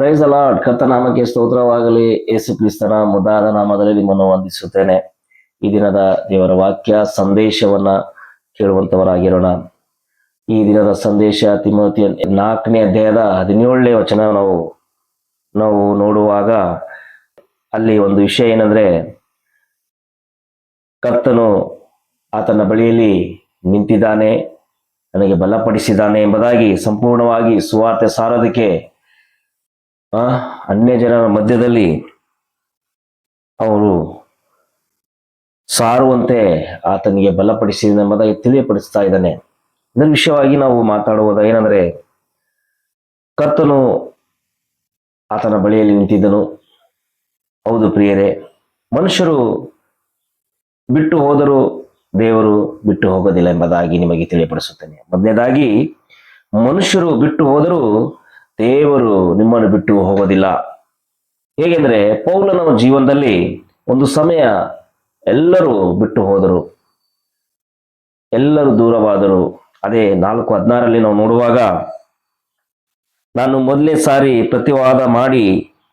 Price ಅಲಾರ್ಡ್. ಕರ್ತನಾಮಕ್ಕೆ ಸ್ತೋತ್ರವಾಗಲಿ. ಯೇಸು ಕ್ರಿಸ್ತನ ಮುದಾದ ನಾಮದಲ್ಲಿ ನಿಮ್ಮನ್ನು ವಂದಿಸುತ್ತೇನೆ. ಈ ದಿನದ ದೇವರ ವಾಕ್ಯ ಸಂದೇಶವನ್ನ ಕೇಳುವಂತವರಾಗಿರೋಣ. ಈ ದಿನದ ಸಂದೇಶ ತಿಮೋಥಿಯ 4ನೇ ಅಧ್ಯಾಯದ 17ನೇ ವಚನ ನಾವು ನೋಡುವಾಗ ಅಲ್ಲಿ ಒಂದು ವಿಷಯ ಏನಂದ್ರೆ, ಕರ್ತನು ಆತನ ಬಳಿಯಲ್ಲಿ ನಿಂತಿದ್ದಾನೆ, ನನಗೆ ಬಲಪಡಿಸಿದ್ದಾನೆ ಎಂಬುದಾಗಿ ಸಂಪೂರ್ಣವಾಗಿ ಸುವಾರ್ತೆ ಸಾರೋದಕ್ಕೆ ಅನ್ಯ ಜನರ ಮಧ್ಯದಲ್ಲಿ ಅವರು ಸಾರುವಂತೆ ಆತನಿಗೆ ಬಲಪಡಿಸಿದ ಎಂಬುದಾಗಿ ತಿಳಿಯಪಡಿಸ್ತಾ ಇದ್ದಾನೆ. ಇದರ ವಿಷಯವಾಗಿ ನಾವು ಮಾತಾಡುವುದು ಏನಂದ್ರೆ, ಕರ್ತನು ಆತನ ಬಳಿಯಲ್ಲಿ ನಿಂತಿದ್ದನು. ಹೌದು ಪ್ರಿಯರೇ, ಮನುಷ್ಯರು ಬಿಟ್ಟು ಹೋದರೂ ದೇವರು ಬಿಟ್ಟು ಹೋಗೋದಿಲ್ಲ ಎಂಬುದಾಗಿ ನಿಮಗೆ ತಿಳಿಯಪಡಿಸುತ್ತೇನೆ. ಮೊದಲನೇದಾಗಿ, ಮನುಷ್ಯರು ಬಿಟ್ಟು ಹೋದರೂ ದೇವರು ನಿಮ್ಮನ್ನು ಬಿಟ್ಟು ಹೋಗೋದಿಲ್ಲ. ಹೇಗೆಂದ್ರೆ, ಪೌಲನ ಜೀವನದಲ್ಲಿ ಒಂದು ಸಮಯ ಎಲ್ಲರೂ ಬಿಟ್ಟು ಹೋದರು, ಎಲ್ಲರೂ ದೂರವಾದರು. ಅದೇ 4:16 ನಾವು ನೋಡುವಾಗ, ನಾನು ಮೊದಲನೇ ಸಾರಿ ಪ್ರತಿವಾದ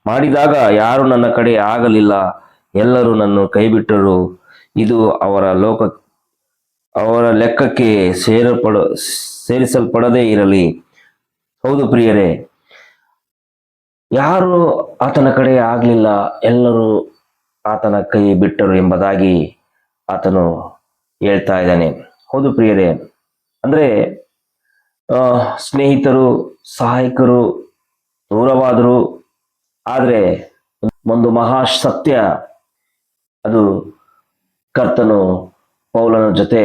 ಮಾಡಿದಾಗ ಯಾರು ನನ್ನ ಕಡೆ ಆಗಲಿಲ್ಲ, ಎಲ್ಲರೂ ನನ್ನ ಕೈಬಿಟ್ಟರು, ಇದು ಅವರ ಲೆಕ್ಕಕ್ಕೆ ಸೇರಿಸಲ್ಪಡದೇ ಇರಲಿ. ಹೌದು ಪ್ರಿಯರೇ, ಯಾರು ಆತನ ಕಡೆ ಆಗಲಿಲ್ಲ, ಎಲ್ಲರೂ ಆತನ ಕೈ ಬಿಟ್ಟರು ಎಂಬುದಾಗಿ ಆತನು ಹೇಳ್ತಾ ಇದ್ದಾನೆ. ಹೌದು ಪ್ರಿಯರೇ, ಅಂದ್ರೆ ಸ್ನೇಹಿತರು, ಸಹಾಯಕರು ದೂರವಾದರು. ಆದರೆ ಒಂದು ಮಹಾ ಸತ್ಯ, ಅದು ಕರ್ತನು ಪೌಲನ ಜೊತೆ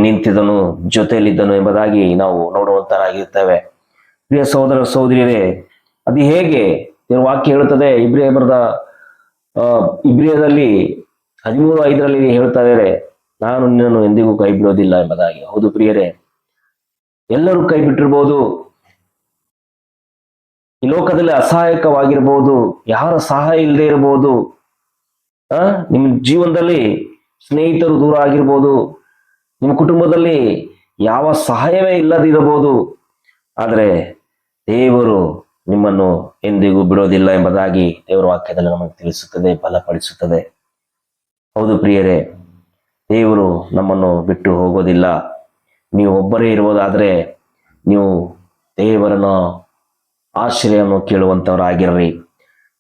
ನಿಂತಿದ್ದನು, ಜೊತೆಯಲ್ಲಿದ್ದನು ಎಂಬುದಾಗಿ ನಾವು ನೋಡುವಂತರಾಗಿರ್ತೇವೆ. ಪ್ರಿಯ ಸಹೋದರ ಸಹೋದರಿಯರೇ, ಅದು ಹೇಗೆ? ದೇವರ ವಾಕ್ಯ ಹೇಳುತ್ತದೆ, ಇಬ್ರಿಯದಲ್ಲಿ 13:5 ಹೇಳ್ತಾ ಇದ್ದಾರೆ, ನಾನು ನಿನ್ನನ್ನು ಎಂದಿಗೂ ಕೈ ಬಿಡೋದಿಲ್ಲ ಎಂಬುದಾಗಿ. ಹೌದು ಪ್ರಿಯರೇ, ಎಲ್ಲರೂ ಕೈ ಬಿಟ್ಟಿರ್ಬೋದು, ಈ ಲೋಕದಲ್ಲಿ ಅಸಹಾಯಕವಾಗಿರ್ಬೋದು, ಯಾರ ಸಹಾಯ ಇಲ್ಲದೆ ಇರಬಹುದು, ನಿಮ್ಮ ಜೀವನದಲ್ಲಿ ಸ್ನೇಹಿತರು ದೂರ ಆಗಿರ್ಬೋದು, ನಿಮ್ಮ ಕುಟುಂಬದಲ್ಲಿ ಯಾವ ಸಹಾಯವೇ ಇಲ್ಲದಿರಬಹುದು. ಆದರೆ ದೇವರು ನಿಮ್ಮನ್ನು ಎಂದಿಗೂ ಬಿಡೋದಿಲ್ಲ ಎಂಬುದಾಗಿ ದೇವರ ವಾಕ್ಯದಲ್ಲಿ ನಮಗೆ ತಿಳಿಸುತ್ತದೆ, ಬಲಪಡಿಸುತ್ತದೆ. ಹೌದು ಪ್ರಿಯರೇ, ದೇವರು ನಮ್ಮನ್ನು ಬಿಟ್ಟು ಹೋಗೋದಿಲ್ಲ. ನೀವು ಒಬ್ಬರೇ ಇರುವುದಾದ್ರೆ ನೀವು ದೇವರನ್ನು ಆಶ್ರಯವನ್ನು ಕೇಳುವಂತವರಾಗಿರ್ರಿ.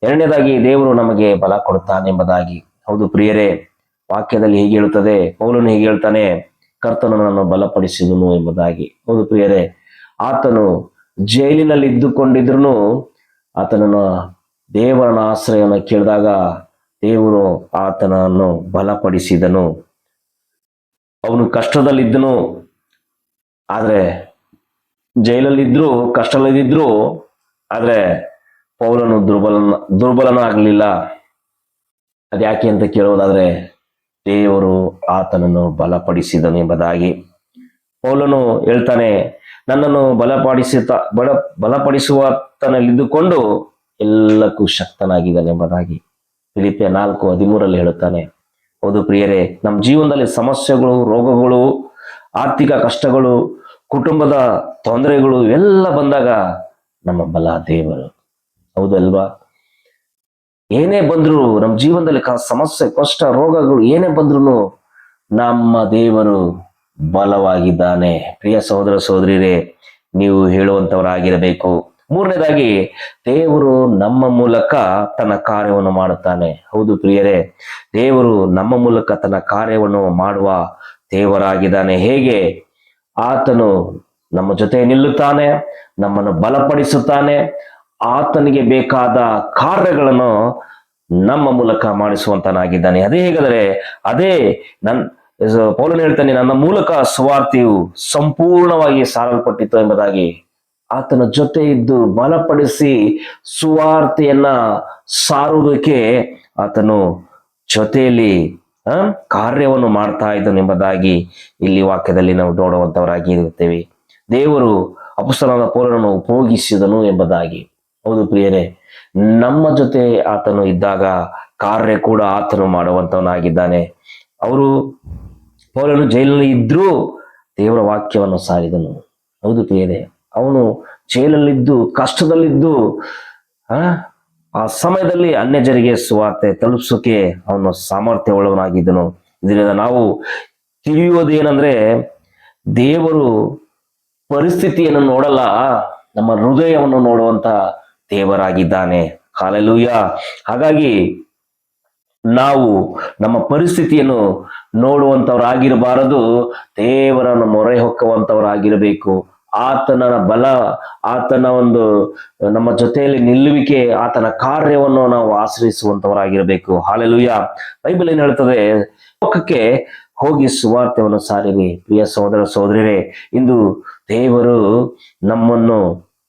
ಎರಡನೇದಾಗಿ, ದೇವರು ನಮಗೆ ಬಲ ಕೊಡುತ್ತಾನೆ ಎಂಬುದಾಗಿ. ಹೌದು ಪ್ರಿಯರೇ, ವಾಕ್ಯದಲ್ಲಿ ಹೀಗೆ ಹೇಳುತ್ತದೆ, ಪೌಲನು ಹೀಗೆ ಹೇಳ್ತಾನೆ, ಕರ್ತನು ನನ್ನನ್ನು ಬಲಪಡಿಸಿದನು ಎಂಬುದಾಗಿ. ಹೌದು ಪ್ರಿಯರೇ, ಆತನು ಜೈಲಿನಲ್ಲಿ ಇದ್ದುಕೊಂಡಿದ್ರು ಆತನನ್ನು ದೇವರನ ಆಶ್ರಯವನ್ನು ಕೇಳಿದಾಗ ದೇವರು ಆತನನ್ನು ಬಲಪಡಿಸಿದನು. ಅವನು ಕಷ್ಟದಲ್ಲಿದ್ದನು, ಆದ್ರೆ ಜೈಲಲ್ಲಿದ್ರು, ಕಷ್ಟದಲ್ಲಿದ್ರು, ಆದ್ರೆ ಪೌಲನು ದುರ್ಬಲನಾಗಲಿಲ್ಲ. ಅದ್ಯಾಕೆ ಅಂತ ಕೇಳೋದಾದ್ರೆ, ದೇವರು ಆತನನ್ನು ಬಲಪಡಿಸಿದನು ಎಂಬುದಾಗಿ. ಪೌಲನು ಹೇಳ್ತಾನೆ, ನನ್ನನ್ನು ಬಲಪಡಿಸುವಾತನಲ್ಲಿದ್ದುಕೊಂಡು ಎಲ್ಲಕ್ಕೂ ಶಕ್ತನಾಗಿದ್ದಾನೆ ಎಂಬುದಾಗಿ ಫಿಲಿಪ್ಪಿಯ 4:13 ಹೇಳುತ್ತಾನೆ. ಹೌದು ಪ್ರಿಯರೇ, ನಮ್ಮ ಜೀವನದಲ್ಲಿ ಸಮಸ್ಯೆಗಳು, ರೋಗಗಳು, ಆರ್ಥಿಕ ಕಷ್ಟಗಳು, ಕುಟುಂಬದ ತೊಂದರೆಗಳು ಇವೆಲ್ಲ ಬಂದಾಗ ನಮ್ಮ ಬಲ ದೇವರು. ಹೌದು ಅಲ್ವಾ? ಏನೇ ಬಂದ್ರು ನಮ್ಮ ಜೀವನದಲ್ಲಿ ಸಮಸ್ಯೆ, ಕಷ್ಟ, ರೋಗಗಳು ಏನೇ ಬಂದ್ರು ನಮ್ಮ ದೇವರು ಬಲವಾಗಿದ್ದಾನೆ. ಪ್ರಿಯ ಸಹೋದರ ಸಹೋದರಿಯರೇ, ನೀವು ಹೇಳುವಂತವರಾಗಿರಬೇಕು. ಮೂರನೇದಾಗಿ, ದೇವರು ನಮ್ಮ ಮೂಲಕ ತನ್ನ ಕಾರ್ಯವನ್ನು ಮಾಡುತ್ತಾನೆ. ಹೌದು ಪ್ರಿಯರೇ, ದೇವರು ನಮ್ಮ ಮೂಲಕ ತನ್ನ ಕಾರ್ಯವನ್ನು ಮಾಡುವ ದೇವರಾಗಿದ್ದಾನೆ. ಹೇಗೆ? ಆತನು ನಮ್ಮ ಜೊತೆ ನಿಲ್ಲುತ್ತಾನೆ, ನಮ್ಮನ್ನು ಬಲಪಡಿಸುತ್ತಾನೆ, ಆತನಿಗೆ ಬೇಕಾದ ಕಾರ್ಯಗಳನ್ನು ನಮ್ಮ ಮೂಲಕ ಮಾಡಿಸುವಂತನಾಗಿದ್ದಾನೆ. ಅದೇ ಹೇಗಾದರೆ, ಪೌಲನು ಹೇಳ್ತಾನೆ, ನನ್ನ ಮೂಲಕ ಸುವಾರ್ತೆಯು ಸಂಪೂರ್ಣವಾಗಿ ಸಾರಲ್ಪಟ್ಟಿತು ಎಂಬುದಾಗಿ. ಆತನ ಜೊತೆ ಇದ್ದು ಬಲಪಡಿಸಿ ಸುವಾರ್ತೆಯನ್ನ ಸಾರುವುದಕ್ಕೆ ಆತನು ಜೊತೆಯಲ್ಲಿ ಕಾರ್ಯವನ್ನು ಮಾಡ್ತಾ ಇದ್ದನು ಎಂಬುದಾಗಿ ಇಲ್ಲಿ ವಾಕ್ಯದಲ್ಲಿ ನಾವು ನೋಡುವಂತವರಾಗಿ ಇರುತ್ತೇವೆ. ದೇವರು ಅಪೊಸ್ತಲನಾದ ಪೌಲನನ್ನು ಉಪಯೋಗಿಸಿದನು ಎಂಬುದಾಗಿ. ಹೌದು ಪ್ರಿಯರೇ, ನಮ್ಮ ಜೊತೆ ಆತನು ಇದ್ದಾಗ ಕಾರ್ಯ ಕೂಡ ಆತನು ಮಾಡುವಂತವನಾಗಿದ್ದಾನೆ. ಪೌಲನು ಜೈಲಿನಲ್ಲಿ ಇದ್ರೂ ದೇವರ ವಾಕ್ಯವನ್ನು ಸಾರಿದನು. ಹೌದು ಪ್ರಿಯರೇ, ಅವನು ಜೈಲಲ್ಲಿದ್ದು, ಕಷ್ಟದಲ್ಲಿದ್ದು ಆ ಆ ಸಮಯದಲ್ಲಿ ಅನ್ಯಜರಿಗೆ ಸುವಾರ್ತೆ ತಲುಪಿಸೋಕೆ ಅವನು ಸಾಮರ್ಥ್ಯ ಉಳ್ಳವನಾಗಿದ್ದನು. ಇದರಿಂದ ನಾವು ತಿಳಿಯುವುದೇನೆಂದ್ರೆ, ದೇವರು ಪರಿಸ್ಥಿತಿಯನ್ನು ನೋಡಲ್ಲ, ನಮ್ಮ ಹೃದಯವನ್ನು ನೋಡುವಂತ ದೇವರಾಗಿದ್ದಾನೆ. ಹಾಲೆಲೂಯ. ಹಾಗಾಗಿ ನಾವು ನಮ್ಮ ಪರಿಸ್ಥಿತಿಯನ್ನು ನೋಡುವಂತವರಾಗಿರಬಾರದು, ದೇವರನ್ನು ಮೊರೆ ಹೊಕ್ಕುವಂತವರಾಗಿರಬೇಕು. ಆತನ ಬಲ, ಆತನ ಒಂದು ನಮ್ಮ ಜೊತೆಯಲ್ಲಿ ನಿಲ್ಲುವಿಕೆ, ಆತನ ಕಾರ್ಯವನ್ನು ನಾವು ಆಶ್ರಯಿಸುವಂತವರಾಗಿರಬೇಕು. ಹಾಲೆಲೂಯ. ಬೈಬಲ್ ಏನ್ ಹೇಳ್ತದೆ? ಲೋಕಕ್ಕೆ ಹೋಗಿ ಸುವಾರ್ತೆಯನ್ನು ಸಾರಿರಿ. ಪ್ರಿಯ ಸಹೋದರ ಸಹೋದರಿಯರೇ, ಇಂದು ದೇವರು ನಮ್ಮನ್ನು,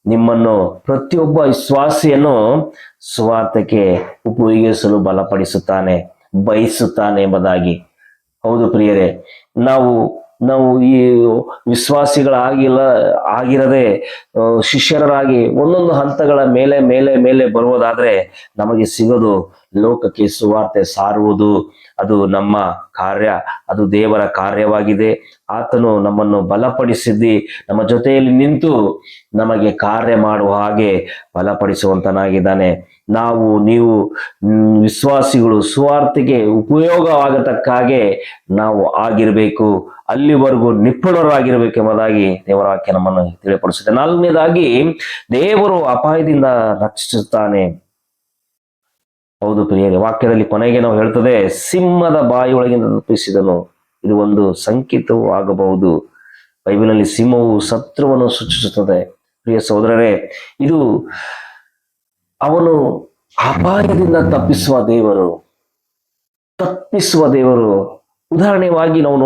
ನಿಮ್ಮನ್ನು, ಪ್ರತಿಯೊಬ್ಬ ವಿಶ್ವಾಸಿಯನ್ನು ಸುವಾರ್ತೆಗೆ ಉಪಯೋಗಿಸಲು ಬಲಪಡಿಸುತ್ತಾನೆ, ಬಯಸುತ್ತಾನೆ ಎಂಬುದಾಗಿ. ಹೌದು ಪ್ರಿಯರೇ, ನಾವು ನಾವು ಈ ಆಗಿರದೆ ಶಿಷ್ಯರಾಗಿ ಒಂದೊಂದು ಹಂತಗಳ ಮೇಲೆ ಮೇಲೆ ಮೇಲೆ ಬರುವುದಾದ್ರೆ ನಮಗೆ ಸಿಗೋದು ಲೋಕಕ್ಕೆ ಸುವಾರ್ತೆ ಸಾರುವುದು. ಅದು ನಮ್ಮ ಕಾರ್ಯ, ಅದು ದೇವರ ಕಾರ್ಯವಾಗಿದೆ. ಆತನು ನಮ್ಮನ್ನು ಬಲಪಡಿಸಿದ್ದಿ, ನಮ್ಮ ಜೊತೆಯಲ್ಲಿ ನಿಂತು ನಮಗೆ ಕಾರ್ಯ ಮಾಡುವ ಹಾಗೆ ಬಲಪಡಿಸುವಂತನಾಗಿದ್ದಾನೆ. ನೀವು ವಿಶ್ವಾಸಿಗಳು ಸುವಾರ್ತೆಗೆ ಉಪಯೋಗವಾಗತಕ್ಕಾಗೆ ನಾವು ಆಗಿರ್ಬೇಕು, ಅಲ್ಲಿವರೆಗೂ ನಿಪುಣರಾಗಿರ್ಬೇಕು ಎಂಬುದಾಗಿ ದೇವರ ವಾಕ್ಯ ನಮ್ಮನ್ನು ತಿಳಿಪಡಿಸುತ್ತೆ. 4ನೇದಾಗಿ, ದೇವರು ಅಪಾಯದಿಂದ ರಕ್ಷಿಸುತ್ತಾನೆ. ಹೌದು ಪ್ರಿಯರೇ, ವಾಕ್ಯದಲ್ಲಿ ಕೊನೆಗೆ ನಾವು ಹೇಳ್ತದೆ, ಸಿಂಹದ ಬಾಯಿಯೊಳಗಿಂದ ತಪ್ಪಿಸಿದನು. ಇದು ಒಂದು ಸಂಕೇತವೂ ಆಗಬಹುದು. ಬೈಬಲ್ನಲ್ಲಿ ಸಿಂಹವು ಶತ್ರುವನ್ನು ಸೂಚಿಸುತ್ತದೆ. ಪ್ರಿಯ ಸಹೋದರರೇ, ಇದು ಅವನು ಅಪಾಯದಿಂದ ತಪ್ಪಿಸುವ ದೇವರು. ಉದಾಹರಣೆಯಾಗಿ ನಾವು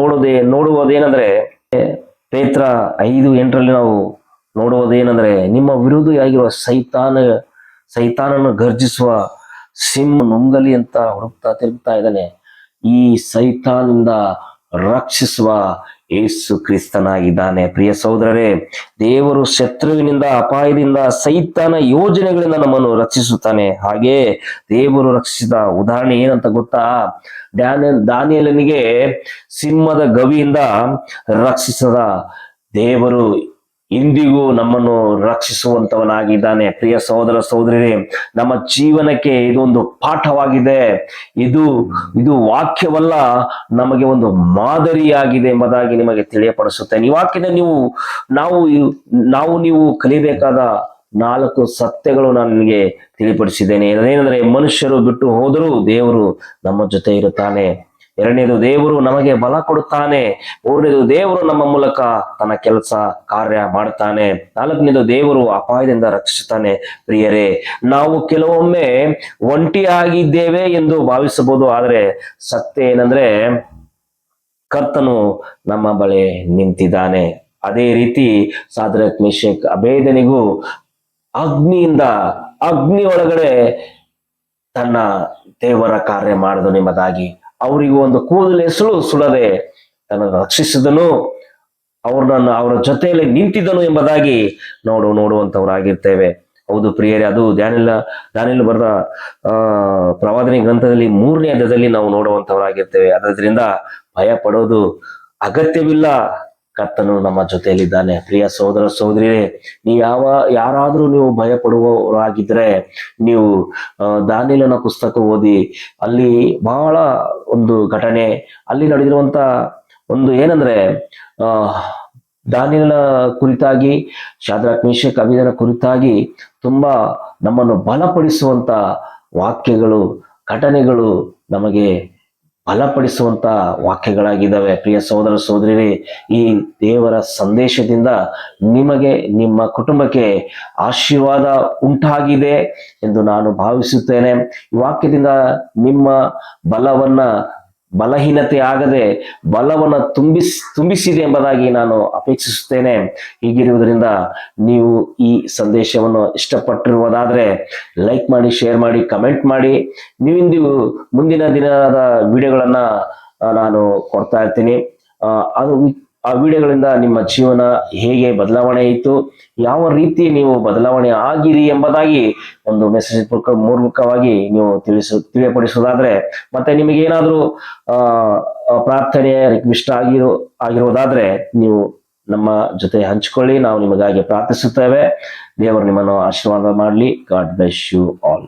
ನೋಡುವುದೇನೆಂದ್ರೆ, ಪೇತ್ರ 5:8 ನಾವು ನೋಡುವುದೇನೆಂದ್ರೆ, ನಿಮ್ಮ ವಿರೋಧಿಯಾಗಿರುವ ಸೈತಾನನ್ನು ಗರ್ಜಿಸುವ ಸಿಂಹ ನುಂಗಲಿ ಅಂತ ತಿರುಗ್ತಾ ಇದ್ದಾನೆ. ಈ ಸೈತಾನಿಂದ ರಕ್ಷಿಸುವ ಯೇಸು ಕ್ರಿಸ್ತನಾಗಿದ್ದಾನೆ. ಪ್ರಿಯ ಸಹೋದರರೇ, ದೇವರು ಶತ್ರುವಿನಿಂದ, ಅಪಾಯದಿಂದ, ಸೈತಾನ ಯೋಜನೆಗಳಿಂದ ನಮ್ಮನ್ನು ರಕ್ಷಿಸುತ್ತಾನೆ. ಹಾಗೆ ದೇವರು ರಕ್ಷಿಸಿದ ಉದಾಹರಣೆ ಏನಂತ ಗೊತ್ತಾ? ದಾನಿಯೇಲನಿಗೆ ಸಿಂಹದ ಗವಿಯಿಂದ ರಕ್ಷಿಸದ ದೇವರು ಇಂದಿಗೂ ನಮ್ಮನ್ನು ರಕ್ಷಿಸುವಂತವನಾಗಿದ್ದಾನೆ. ಪ್ರಿಯ ಸಹೋದರ ಸಹೋದರಿಯರೇ, ನಮ್ಮ ಜೀವನಕ್ಕೆ ಇದೊಂದು ಪಾಠವಾಗಿದೆ. ಇದು ವಾಕ್ಯವಲ್ಲ, ನಮಗೆ ಒಂದು ಮಾದರಿಯಾಗಿದೆ ಎಂಬುದಾಗಿ ನಿಮಗೆ ತಿಳಿಯಪಡಿಸುತ್ತೇನೆ. ಈ ವಾಕ್ಯದ ನೀವು ಕಲಿಬೇಕಾದ 4 ಸತ್ಯಗಳು ನಾನು ನಿಮಗೆ ತಿಳಿಪಡಿಸಿದ್ದೇನೆ. ಅದೇನೆಂದ್ರೆ, ಮನುಷ್ಯರು ಬಿಟ್ಟು ಹೋದರೂ ದೇವರು ನಮ್ಮ ಜೊತೆ ಇರುತ್ತಾನೆ. 2ನೇದು, ದೇವರು ನಮಗೆ ಬಲ ಕೊಡುತ್ತಾನೆ. 3ನೇದು, ದೇವರು ನಮ್ಮ ಮೂಲಕ ತನ್ನ ಕೆಲಸ ಕಾರ್ಯ ಮಾಡುತ್ತಾನೆ. 4ನೇದು, ದೇವರು ಅಪಾಯದಿಂದ ರಕ್ಷಿಸುತ್ತಾನೆ. ಪ್ರಿಯರೇ, ನಾವು ಕೆಲವೊಮ್ಮೆ ಒಂಟಿಯಾಗಿದ್ದೇವೆ ಎಂದು ಭಾವಿಸಬಹುದು, ಆದರೆ ಸತ್ಯ ಏನಂದ್ರೆ, ಕರ್ತನು ನಮ್ಮ ಬಳಿ ನಿಂತಿದ್ದಾನೆ. ಅದೇ ರೀತಿ ಶಾದ್ರಕ್, ಮೇಷಕ್, ಅಬೇದನಿಗೂ ಅಗ್ನಿ ಒಳಗಡೆ ತನ್ನ ದೇವರ ಕಾರ್ಯ ಮಾಡಿದನು ಎಂಬುದಾಗಿ, ಅವರಿಗೂ ಒಂದು ಕೂದಲು ಸುಳದೆ ತನ್ನ ರಕ್ಷಿಸಿದನು, ಅವರ ಜೊತೆಯಲ್ಲಿ ನಿಂತಿದ್ದನು ಎಂಬುದಾಗಿ ನೋಡುವಂತವರಾಗಿರ್ತೇವೆ. ಹೌದು ಪ್ರಿಯರೇ, ಅದು ದಾನಿಯೇಲ ಬರೆದ ಪ್ರವಾದನೆ ಗ್ರಂಥದಲ್ಲಿ 3ನೇ ಅಧ್ಯಾಯದಲ್ಲಿ ನಾವು ನೋಡುವಂತವರಾಗಿರ್ತೇವೆ. ಅದರಿಂದ ಭಯ ಪಡೋದು ಅಗತ್ಯವಿಲ್ಲ, ಕರ್ತನು ನಮ್ಮ ಜೊತೆಯಲ್ಲಿದ್ದಾನೆ. ಪ್ರಿಯ ಸಹೋದರ ಸಹೋದರಿಯರೇ, ಯಾರಾದ್ರೂ ನೀವು ಭಯ ಪಡುವವರಾಗಿದ್ರೆ, ನೀವು ದಾನಿಯೇಲನ ಪುಸ್ತಕ ಓದಿ. ಅಲ್ಲಿ ಬಹಳ ಒಂದು ಘಟನೆ ಅಲ್ಲಿ ನಡೆದಿರುವಂತ ಒಂದು ಏನಂದ್ರೆ, ದಾನಿಯೇಲನ ಕುರಿತಾಗಿ, ಶಾದ್ರಕ್, ಮೇಷಕ್, ಅಬೇದನ ಕುರಿತಾಗಿ ತುಂಬಾ ನಮ್ಮನ್ನು ಬಲಪಡಿಸುವಂತ ವಾಕ್ಯಗಳು, ಘಟನೆಗಳು ನಮಗೆ ಬಲಪಡಿಸುವಂತ ವಾಕ್ಯಗಳಾಗಿದ್ದಾವೆ. ಪ್ರಿಯ ಸಹೋದರ ಸಹೋದರಿಯರೇ, ಈ ದೇವರ ಸಂದೇಶದಿಂದ ನಿಮಗೆ, ನಿಮ್ಮ ಕುಟುಂಬಕ್ಕೆ ಆಶೀರ್ವಾದ ಉಂಟಾಗಿದೆ ಎಂದು ನಾನು ಭಾವಿಸುತ್ತೇನೆ. ಈ ವಾಕ್ಯದಿಂದ ನಿಮ್ಮ ಬಲಹೀನತೆ ಆಗದೆ ಬಲವನ್ನು ತುಂಬಿಸಿದೆ ಎಂಬುದಾಗಿ ನಾನು ಅಪೇಕ್ಷಿಸುತ್ತೇನೆ. ಹೀಗಿರುವುದರಿಂದ ನೀವು ಈ ಸಂದೇಶವನ್ನು ಇಷ್ಟಪಟ್ಟಿರುವುದಾದ್ರೆ ಲೈಕ್ ಮಾಡಿ, ಶೇರ್ ಮಾಡಿ, ಕಮೆಂಟ್ ಮಾಡಿ. ನೀವಿಂದು ಮುಂದಿನ ದಿನದ ವಿಡಿಯೋಗಳನ್ನ ನಾನು ಕೊಡ್ತಾ ಇರ್ತೀನಿ. ಆ ವಿಡಿಯೋಗಳಿಂದ ನಿಮ್ಮ ಜೀವನ ಹೇಗೆ ಬದಲಾವಣೆ ಆಯಿತು, ಯಾವ ರೀತಿ ನೀವು ಬದಲಾವಣೆ ಆಗಿರಿ ಎಂಬುದಾಗಿ ಒಂದು ಮೆಸೇಜ್ ಮೂಲಕವಾಗಿ ನೀವು ತಿಳಿಯಪಡಿಸುವುದಾದ್ರೆ, ಮತ್ತೆ ನಿಮಗೇನಾದ್ರೂ ಪ್ರಾರ್ಥನೆ ರಿಕ್ವೆಸ್ಟ್ ಆಗಿರುವುದಾದ್ರೆ ನೀವು ನಮ್ಮ ಜೊತೆ ಹಂಚಿಕೊಳ್ಳಿ. ನಾವು ನಿಮಗಾಗಿ ಪ್ರಾರ್ಥಿಸುತ್ತೇವೆ. ದೇವರು ನಿಮ್ಮನ್ನು ಆಶೀರ್ವಾದ ಮಾಡಲಿ. God bless you all.